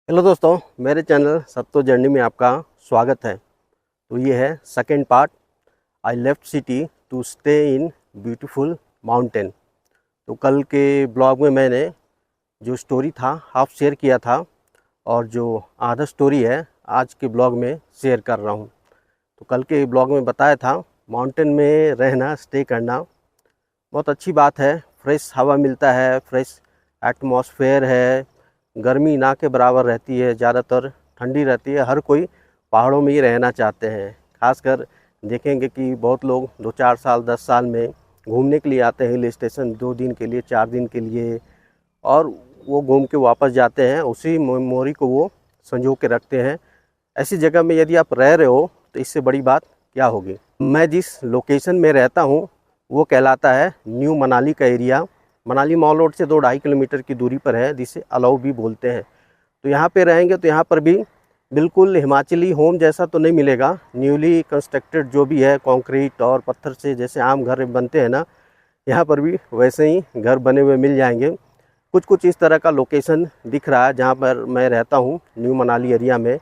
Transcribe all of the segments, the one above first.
Hello दोस्तों, मेरे channel सत्तो journey में आपका स्वागत है। तो ये है second part. I left city to stay in beautiful mountain. तो कल के ब्लॉग में मैंने जो स्टोरी था हाफ शेयर किया था और जो आधा स्टोरी है आज के ब्लॉग में शेयर कर रहा हूँ। तो कल के ब्लॉग में बताया था माउंटेन में रहना, स्टे करना बहुत अच्छी बात है। फ्रेश हवा मिलता है, फ्रेश एटमॉस्फेयर है, गर्मी ना के बराबर रहती है, ज़्यादातर ठंडी रहती है। हर कोई पहाड़ों में ही रहना चाहते हैं। खासकर देखेंगे कि बहुत लोग 2-4 साल 10 साल में घूमने के लिए आते हैं हिल स्टेशन, 2 दिन के लिए 4 दिन के लिए, और वो घूम के वापस जाते हैं। उसी मेमोरी को वो संजो के रखते हैं। ऐसी जगह में यदि आप रह रहे हो तो इससे बड़ी बात क्या होगी। मैं जिस लोकेशन में रहता हूँ वो कहलाता है न्यू मनाली का एरिया। मनाली मॉल रोड से 2-2.5 किलोमीटर की दूरी पर है, जिसे अलाउ भी बोलते हैं। तो यहाँ पे रहेंगे तो यहाँ पर भी बिल्कुल हिमाचली होम जैसा तो नहीं मिलेगा। न्यूली कंस्ट्रक्टेड जो भी है कंक्रीट और पत्थर से जैसे आम घर बनते हैं ना, यहाँ पर भी वैसे ही घर बने हुए मिल जाएंगे। कुछ कुछ इस तरह का लोकेशन दिख रहा है जहाँ पर मैं रहता हूँ, न्यू मनाली एरिया में।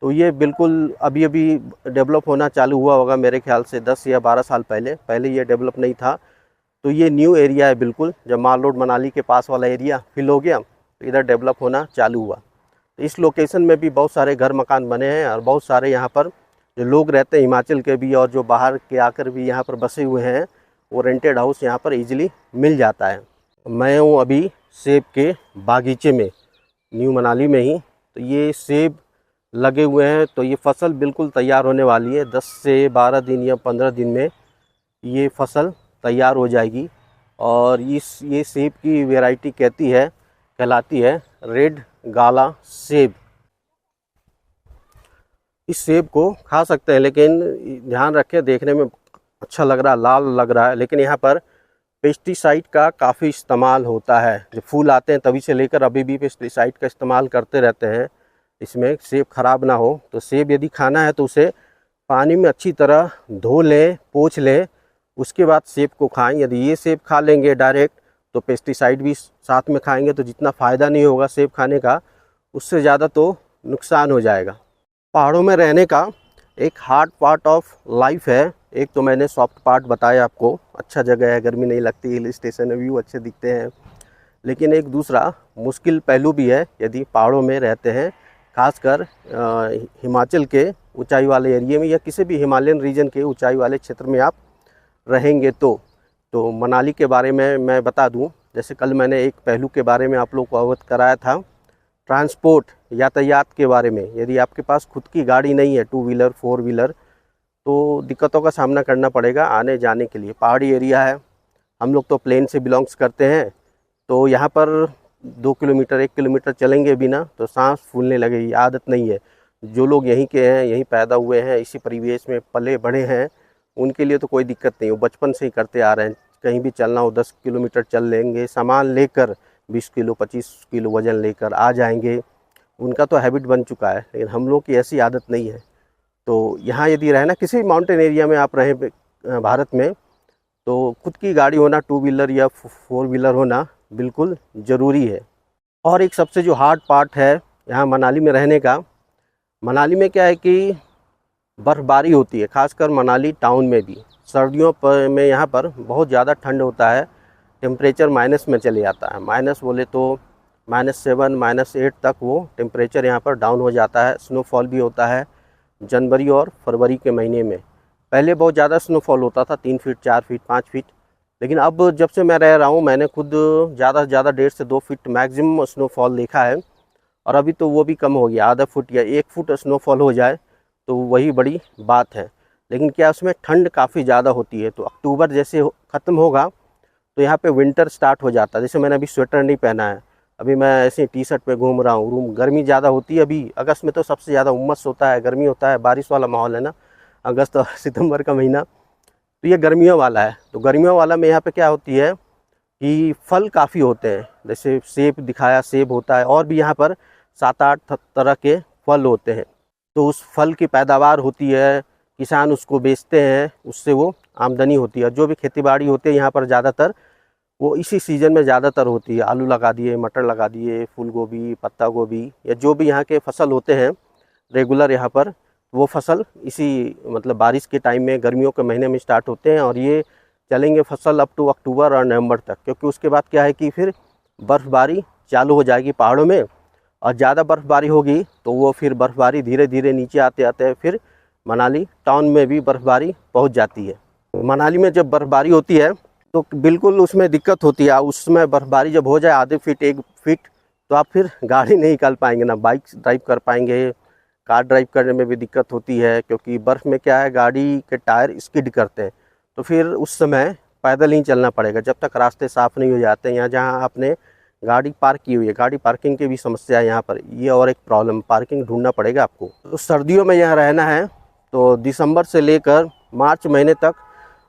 तो ये बिल्कुल अभी अभी डेवलप होना चालू हुआ होगा, मेरे ख्याल से 10 या 12 साल पहले ये डेवलप नहीं था। तो ये न्यू एरिया है बिल्कुल। जब माल रोड मनाली के पास वाला एरिया फिल हो गया तो इधर डेवलप होना चालू हुआ। तो इस लोकेशन में भी बहुत सारे घर मकान बने हैं और बहुत सारे यहाँ पर जो लोग रहते हैं हिमाचल के भी और जो बाहर के आकर भी यहाँ पर बसे हुए हैं, वो रेंटेड हाउस यहाँ पर ईजिली मिल जाता है। मैं हूँ अभी सेब के बागीचे में, न्यू मनाली में ही। तो ये सेब लगे हुए हैं, तो ये फसल बिल्कुल तैयार होने वाली है। 10 से 12 दिन या 15 दिन में ये फसल तैयार हो जाएगी। और ये सेब की वैरायटी कहलाती है रेड गाला सेब। इस सेब को खा सकते हैं, लेकिन ध्यान रखें, देखने में अच्छा लग रहा है, लाल लग रहा है, लेकिन यहाँ पर पेस्टिसाइड का काफ़ी इस्तेमाल होता है। जब फूल आते हैं तभी से लेकर अभी भी पेस्टिसाइड का इस्तेमाल करते रहते हैं, इसमें सेब ख़राब ना हो। तो सेब यदि खाना है तो उसे पानी में अच्छी तरह धो लें, पोंछ लें, उसके बाद सेब को खाएं। यदि ये सेब खा लेंगे डायरेक्ट तो पेस्टिसाइड भी साथ में खाएंगे, तो जितना फ़ायदा नहीं होगा सेब खाने का, उससे ज़्यादा तो नुकसान हो जाएगा। पहाड़ों में रहने का एक हार्ड पार्ट ऑफ लाइफ है। एक तो मैंने सॉफ्ट पार्ट बताया आपको, अच्छा जगह है, गर्मी नहीं लगती, हिल स्टेशन है, व्यू अच्छे दिखते हैं। लेकिन एक दूसरा मुश्किल पहलू भी है यदि पहाड़ों में रहते हैं, खासकर हिमाचल के ऊंचाई वाले एरिया में या किसी भी हिमालयन रीजन के ऊंचाई वाले क्षेत्र में आप रहेंगे। तो मनाली के बारे में मैं बता दूं, जैसे कल मैंने एक पहलू के बारे में आप लोग को अवगत कराया था, ट्रांसपोर्ट, यातायात के बारे में। यदि आपके पास खुद की गाड़ी नहीं है, 2 व्हीलर 4 व्हीलर, तो दिक्कतों का सामना करना पड़ेगा आने जाने के लिए। पहाड़ी एरिया है, हम लोग तो प्लेन से बिलोंग्स करते हैं, तो यहाँ पर 2 किलोमीटर 1 किलोमीटर चलेंगे भी ना तो सांस फूलने लगेगी, आदत नहीं है। जो लोग यहीं के हैं, यहीं पैदा हुए हैं, इसी परिवेश में पले बढ़े हैं, उनके लिए तो कोई दिक्कत नहीं, वो बचपन से ही करते आ रहे हैं। कहीं भी चलना हो 10 किलोमीटर चल लेंगे, सामान लेकर 20 किलो 25 किलो वज़न लेकर आ जाएंगे, उनका तो हैबिट बन चुका है। लेकिन हम लोग की ऐसी आदत नहीं है। तो यहाँ यदि रहना, किसी भी माउंटेन एरिया में आप रहें भारत में, तो खुद की गाड़ी होना, 2 व्हीलर या 4 व्हीलर होना बिल्कुल ज़रूरी है। और एक सबसे जो हार्ड पार्ट है यहाँ मनाली में रहने का, मनाली में क्या है कि बर्फ़बारी होती है, खासकर मनाली टाउन में भी। सर्दियों पर में यहाँ पर बहुत ज़्यादा ठंड होता है, टेम्परेचर माइनस में चले जाता है। माइनस बोले तो -7 -8 तक वो टेम्परेचर यहाँ पर डाउन हो जाता है। स्नोफॉल भी होता है जनवरी और फरवरी के महीने में। पहले बहुत ज़्यादा स्नोफॉल होता था, 3 फीट 4 फीट 5 फीट, लेकिन अब जब से मैं रह रहा हूँ मैंने खुद ज़्यादा से ज़्यादा 1.5 से 2 फीट मैक्सिमम स्नोफॉल देखा है। और अभी तो वो भी कम हो गया, आधा फुट या 1 फुट स्नोफॉल हो जाए तो वही बड़ी बात है। लेकिन क्या उसमें ठंड काफ़ी ज़्यादा होती है। तो अक्टूबर जैसे ख़त्म होगा तो यहाँ पे विंटर स्टार्ट हो जाता है। जैसे मैंने अभी स्वेटर नहीं पहना है, अभी मैं ऐसे टी शर्ट पे घूम रहा हूँ। गर्मी ज़्यादा होती है, अभी अगस्त में तो सबसे ज़्यादा उमस होता है, गर्मी होता है, बारिश वाला माहौल है ना, अगस्त और सितंबर का महीना। तो ये गर्मियों वाला है। तो गर्मियों वाला में यहाँ पे क्या होती है कि फल काफ़ी होते हैं, जैसे सेब दिखाया, सेब होता है, और भी यहाँ पर 7-8 तरह के फल होते हैं। तो उस फल की पैदावार होती है, किसान उसको बेचते हैं, उससे वो आमदनी होती है। जो भी खेतीबाड़ी होती है यहाँ पर ज़्यादातर वो इसी सीज़न में ज़्यादातर होती है। आलू लगा दिए, मटर लगा दिए, फूल गोभी, पत्ता गोभी या जो भी यहाँ के फसल होते हैं रेगुलर यहाँ पर, वो फसल इसी मतलब बारिश के टाइम में गर्मियों के महीने में स्टार्ट होते हैं और ये चलेंगे फसल अप टू अक्टूबर और नवंबर तक, क्योंकि उसके बाद क्या है कि फिर बर्फ़बारी चालू हो जाएगी पहाड़ों में और ज़्यादा बर्फ़बारी होगी तो वो फिर बर्फ़बारी धीरे धीरे नीचे आते आते फिर मनाली टाउन में भी बर्फ़बारी पहुंच जाती है। मनाली में जब बर्फ़बारी होती है तो बिल्कुल उसमें दिक्कत होती है। उसमें बर्फ़बारी जब हो जाए आधे फीट 1 फीट तो आप फिर गाड़ी नहीं निकाल पाएंगे, ना बाइक ड्राइव कर पाएंगे, कार ड्राइव करने में भी दिक्कत होती है, क्योंकि बर्फ़ में क्या है गाड़ी के टायर स्किड करते हैं। तो फिर उस समय पैदल ही चलना पड़ेगा जब तक रास्ते साफ़ नहीं हो जाते। यहाँ जहाँ आपने गाड़ी पार्क की हुई है, गाड़ी पार्किंग की भी समस्या है यहाँ पर, ये और एक प्रॉब्लम, पार्किंग ढूंढना पड़ेगा आपको। तो सर्दियों में यहाँ रहना है तो दिसंबर से लेकर मार्च महीने तक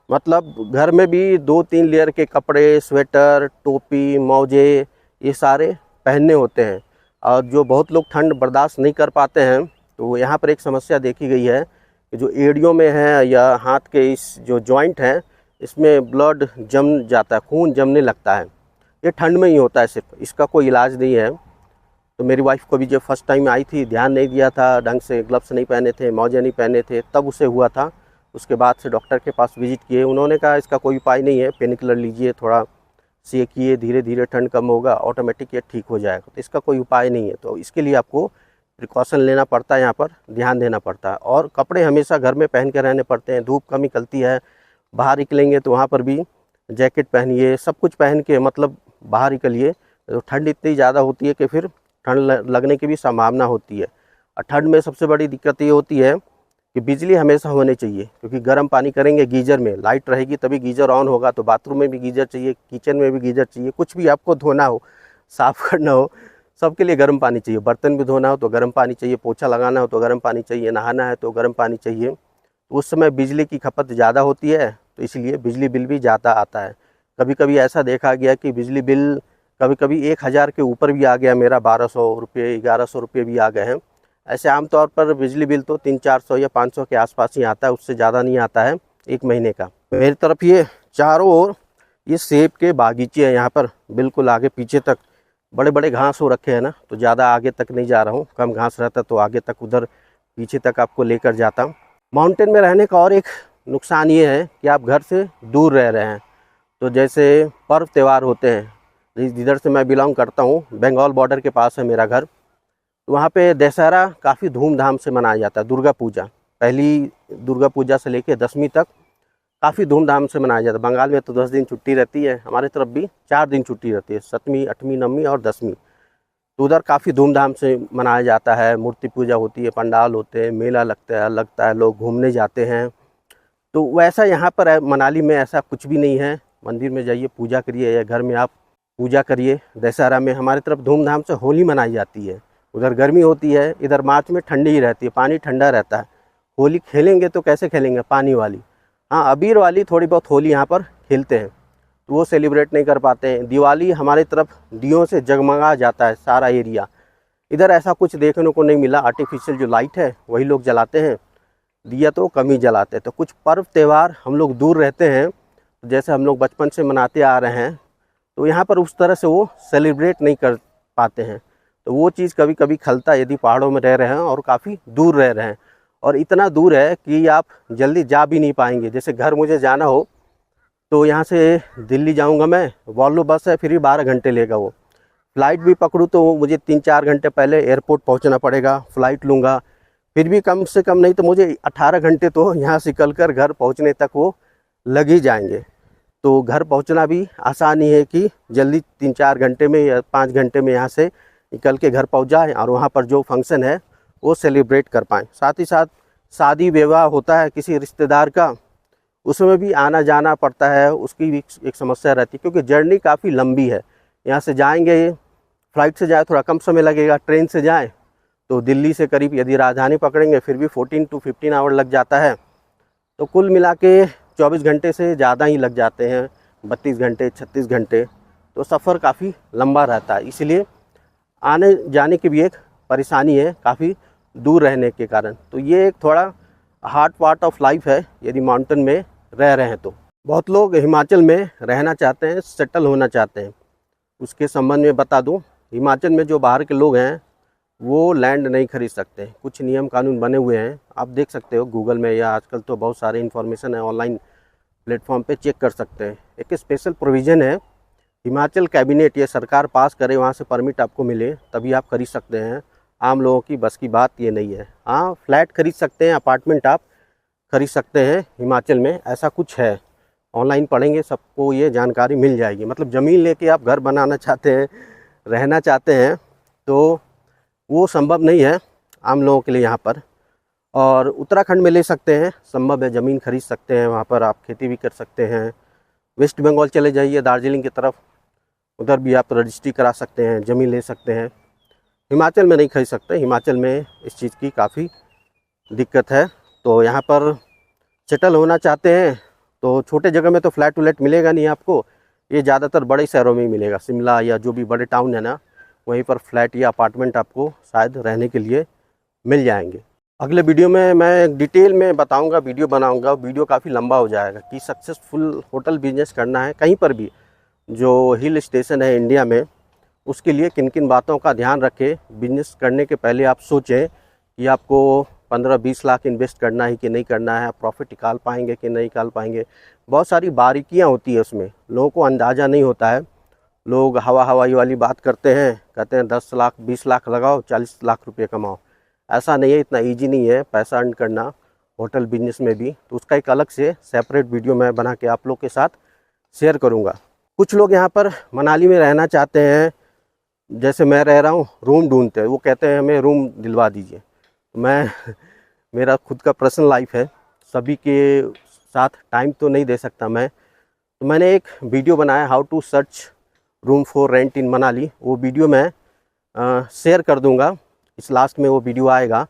मतलब घर में भी 2-3 लेयर के कपड़े, स्वेटर, टोपी, मोजे ये सारे पहनने होते हैं। और जो बहुत लोग ठंड बर्दाश्त नहीं कर पाते हैं तो यहाँ पर एक समस्या देखी गई है कि जो एड़ियों में है या हाथ के इस जो जॉइंट हैं इसमें ब्लड जम जाता है, खून जमने लगता है। ये ठंड में ही होता है सिर्फ, इसका कोई इलाज नहीं है। तो मेरी वाइफ को भी जब फर्स्ट टाइम आई थी ध्यान नहीं दिया था ढंग से, ग्लव्स नहीं पहने थे, मोजे नहीं पहने थे, तब उसे हुआ था। उसके बाद से डॉक्टर के पास विजिट किए, उन्होंने कहा इसका कोई उपाय नहीं है, पेन किलर लीजिए, थोड़ा सेकिए, धीरे धीरे ठंड कम होगा, ऑटोमेटिक ये ठीक हो जाएगा। तो इसका कोई उपाय नहीं है, तो इसके लिए आपको प्रिकॉशन लेना पड़ता है, यहाँ पर ध्यान देना पड़ता है। और कपड़े हमेशा घर में पहन के रहने पड़ते हैं, धूप कम निकलती है, बाहर निकलेंगे तो वहाँ पर भी जैकेट पहनिए, सब कुछ पहन के मतलब बाहर निकलिए। तो ठंड इतनी ज़्यादा होती है कि फिर ठंड लगने की भी संभावना होती है। और ठंड में सबसे बड़ी दिक्कत ये होती है कि बिजली हमेशा होनी चाहिए, क्योंकि गर्म पानी करेंगे गीज़र में, लाइट रहेगी तभी गीज़र ऑन होगा। तो बाथरूम में भी गीज़र चाहिए, किचन में भी गीज़र चाहिए, कुछ भी आपको धोना हो, साफ़ करना हो, सबके लिए गर्म पानी चाहिए। बर्तन भी धोना हो तो गर्म पानी चाहिए, पोछा लगाना हो तो गर्म पानी चाहिए, नहाना है तो गर्म पानी चाहिए। उस समय बिजली की खपत ज़्यादा होती है तो इसलिए बिजली बिल भी ज़्यादा आता है। कभी कभी ऐसा देखा गया कि बिजली बिल कभी कभी 1000 के ऊपर भी आ गया मेरा, 1200 रुपये, 1100 रुपये भी आ गए हैं। ऐसे आमतौर पर बिजली बिल तो 300-400 या 500 के आसपास ही आता है, उससे ज़्यादा नहीं आता है एक महीने का। मेरी तरफ ये चारों ओर ये सेब के बागीचे हैं, यहाँ पर बिल्कुल आगे पीछे तक बड़े बड़े घास हो रखे हैं ना, तो ज़्यादा आगे तक नहीं जा रहा हूँ, कम घास रहता तो आगे तक उधर पीछे तक आपको लेकर जाता हूँ। माउंटेन में रहने का और एक नुकसान ये है कि आप घर से दूर रह रहे हैं। तो जैसे पर्व त्यौहार होते हैं, जिधर से मैं बिलोंग करता हूँ, बंगाल बॉर्डर के पास है मेरा घर, तो वहाँ पे दशहरा काफ़ी धूमधाम से मनाया जाता है। दुर्गा पूजा, पहली दुर्गा पूजा से लेकर 10वीं तक काफ़ी धूमधाम से मनाया जाता है। बंगाल में तो 10 दिन छुट्टी रहती है, हमारे तरफ भी 4 दिन छुट्टी रहती है, 7वीं, 8वीं, 9वीं और 10वीं। तो उधर काफ़ी धूमधाम से मनाया जाता है, मूर्ति पूजा होती है, पंडाल होते हैं, मेला लगता है, लोग घूमने जाते हैं। तो वैसा यहाँ पर है, मनाली में ऐसा कुछ भी नहीं है। मंदिर में जाइए, पूजा करिए, या घर में आप पूजा करिए। दशहरा में हमारी तरफ धूमधाम से होली मनाई जाती है, उधर गर्मी होती है, इधर मार्च में ठंडी ही रहती है, पानी ठंडा रहता है। होली खेलेंगे तो कैसे खेलेंगे, पानी वाली। हाँ, अबीर वाली थोड़ी बहुत होली यहाँ पर खेलते हैं, तो वो सेलिब्रेट नहीं कर पाते हैं। दिवाली हमारी तरफ दियों से जगमगा जाता है सारा एरिया, इधर ऐसा कुछ देखने को नहीं मिला। आर्टिफिशियल जो लाइट है वही लोग जलाते हैं, दिया तो कम ही जलाते हैं। तो कुछ पर्व त्यौहार हम लोग दूर रहते हैं, जैसे हम लोग बचपन से मनाते आ रहे हैं, तो यहाँ पर उस तरह से वो सेलिब्रेट नहीं कर पाते हैं। तो वो चीज़ कभी कभी खलता है यदि पहाड़ों में रह रहे हैं और काफ़ी दूर रह रहे हैं, और इतना दूर है कि आप जल्दी जा भी नहीं पाएंगे। जैसे घर मुझे जाना हो तो यहाँ से दिल्ली जाऊँगा मैं, वॉल्वो बस है, फिर भी 12 घंटे लेगा वो। फ़्लाइट भी पकड़ूँ तो मुझे 3-4 घंटे पहले एयरपोर्ट पहुँचना पड़ेगा, फ़्लाइट लूँगा, फिर भी कम से कम नहीं तो मुझे 18 घंटे तो यहाँ से निकलकर घर पहुँचने तक वो लग ही जाएंगे। तो घर पहुँचना भी आसान ही है कि जल्दी 3-4 घंटे में या 5 घंटे में यहाँ से निकल के घर पहुँच जाए और वहाँ पर जो फंक्शन है वो सेलिब्रेट कर पाएँ। साथ ही साथ शादी विवाह होता है किसी रिश्तेदार का, उसमें भी आना जाना पड़ता है, उसकी भी एक समस्या रहती है, क्योंकि जर्नी काफ़ी लंबी है। यहाँ से जाएंगे, फ़्लाइट से जाए थोड़ा कम समय लगेगा, ट्रेन से जाएँ तो दिल्ली से करीब यदि राजधानी पकड़ेंगे फिर भी 14 to 15 आवर लग जाता है। तो कुल मिला के 24 घंटे से ज़्यादा ही लग जाते हैं, 32 घंटे, 36 घंटे। तो सफ़र काफ़ी लंबा रहता है, इसलिए आने जाने की भी एक परेशानी है काफ़ी दूर रहने के कारण। तो ये एक थोड़ा हार्ड पार्ट ऑफ लाइफ है यदि माउंटेन में रह रहे हैं तो। बहुत लोग हिमाचल में रहना चाहते हैं, सेटल होना चाहते हैं। उसके संबंध में बता दूं, हिमाचल में जो बाहर के लोग हैं वो लैंड नहीं खरीद सकते। कुछ नियम कानून बने हुए हैं, आप देख सकते हो गूगल में, या आजकल तो बहुत सारे इन्फॉर्मेशन है ऑनलाइन प्लेटफॉर्म पे चेक कर सकते हैं। एक स्पेशल प्रोविज़न है, हिमाचल कैबिनेट या सरकार पास करे, वहाँ से परमिट आपको मिले तभी आप खरीद सकते हैं। आम लोगों की बस की बात ये नहीं है। हाँ, फ्लैट खरीद सकते हैं, अपार्टमेंट आप खरीद सकते हैं हिमाचल में, ऐसा कुछ है। ऑनलाइन पढ़ेंगे सबको ये जानकारी मिल जाएगी। मतलब ज़मीन लेके आप घर बनाना चाहते हैं, रहना चाहते हैं, तो वो संभव नहीं है आम लोगों के लिए यहाँ पर। और उत्तराखंड में ले सकते हैं, संभव है, ज़मीन खरीद सकते हैं, वहाँ पर आप खेती भी कर सकते हैं। वेस्ट बंगाल चले जाइए दार्जिलिंग की तरफ, उधर भी आप रजिस्ट्री करा सकते हैं, ज़मीन ले सकते हैं। हिमाचल में नहीं खरीद सकते, हिमाचल में इस चीज़ की काफ़ी दिक्कत है। तो यहाँ पर सेटल होना चाहते हैं तो छोटे जगह में तो फ्लैट व्लैट मिलेगा नहीं आपको, ये ज़्यादातर बड़े शहरों में ही मिलेगा। शिमला या जो भी बड़े टाउन है ना, वहीं पर फ्लैट या अपार्टमेंट आपको शायद रहने के लिए मिल जाएंगे। अगले वीडियो में मैं डिटेल में बताऊंगा, वीडियो बनाऊंगा। वीडियो काफ़ी लंबा हो जाएगा कि सक्सेसफुल होटल बिजनेस करना है कहीं पर भी, जो हिल स्टेशन है इंडिया में, उसके लिए किन किन बातों का ध्यान रखें। बिजनेस करने के पहले आप सोचें कि आपको 15-20 लाख इन्वेस्ट करना है कि नहीं करना है, आप प्रॉफिट निकाल पाएंगे कि नहीं निकाल पाएंगे। बहुत सारी बारीकियां होती है उसमें, लोगों को अंदाज़ा नहीं होता है। लोग हवाई वाली बात करते हैं, कहते हैं 10 लाख 20 लाख लगाओ 40 लाख रुपये कमाओ। ऐसा नहीं है, इतना ईजी नहीं है पैसा अर्न करना होटल बिजनेस में भी। तो उसका एक अलग से सेपरेट वीडियो मैं बना के आप लोग के साथ शेयर करूँगा। कुछ लोग यहाँ पर मनाली में रहना चाहते हैं, जैसे मैं रह रहा हूँ, रूम ढूंढते हैं, वो कहते हैं हमें रूम दिलवा दीजिए। मैं मेरा खुद का पर्सनल लाइफ है, सभी के साथ टाइम तो नहीं दे सकता मैं। तो मैंने एक वीडियो बनाया, how to search room for rent in Manali. वो वीडियो मैं शेयर कर दूंगा, इस लास्ट में वो वीडियो आएगा।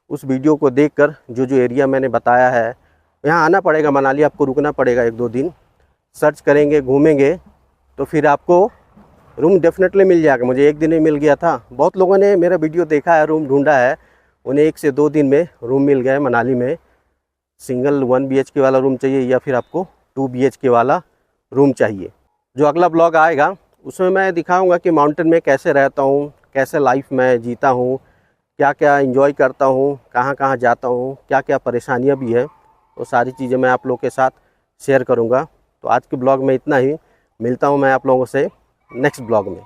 उस वीडियो को देखकर जो जो एरिया मैंने बताया है, यहाँ आना पड़ेगा मनाली, आपको रुकना पड़ेगा 1-2 दिन, सर्च करेंगे, घूमेंगे, तो फिर आपको रूम डेफिनेटली मिल जाएगा। मुझे 1 दिन में मिल गया था। बहुत लोगों ने मेरा वीडियो देखा है, रूम ढूंढा है, उन्हें 1 से 2 दिन में रूम मिल गया है मनाली में। सिंगल 1 BHK वाला रूम चाहिए या फिर आपको 2 BHK वाला रूम चाहिए। जो अगला ब्लॉग आएगा उसमें मैं दिखाऊंगा कि माउंटेन में कैसे रहता हूँ, कैसे लाइफ में जीता हूँ, क्या क्या एंजॉय करता हूँ, कहाँ कहाँ जाता हूँ, क्या क्या परेशानियाँ भी है, वो सारी चीज़ें मैं आप लोगों के साथ शेयर करूँगा। तो आज के ब्लॉग में इतना ही, मिलता हूँ मैं आप लोगों से नेक्स्ट ब्लॉग में।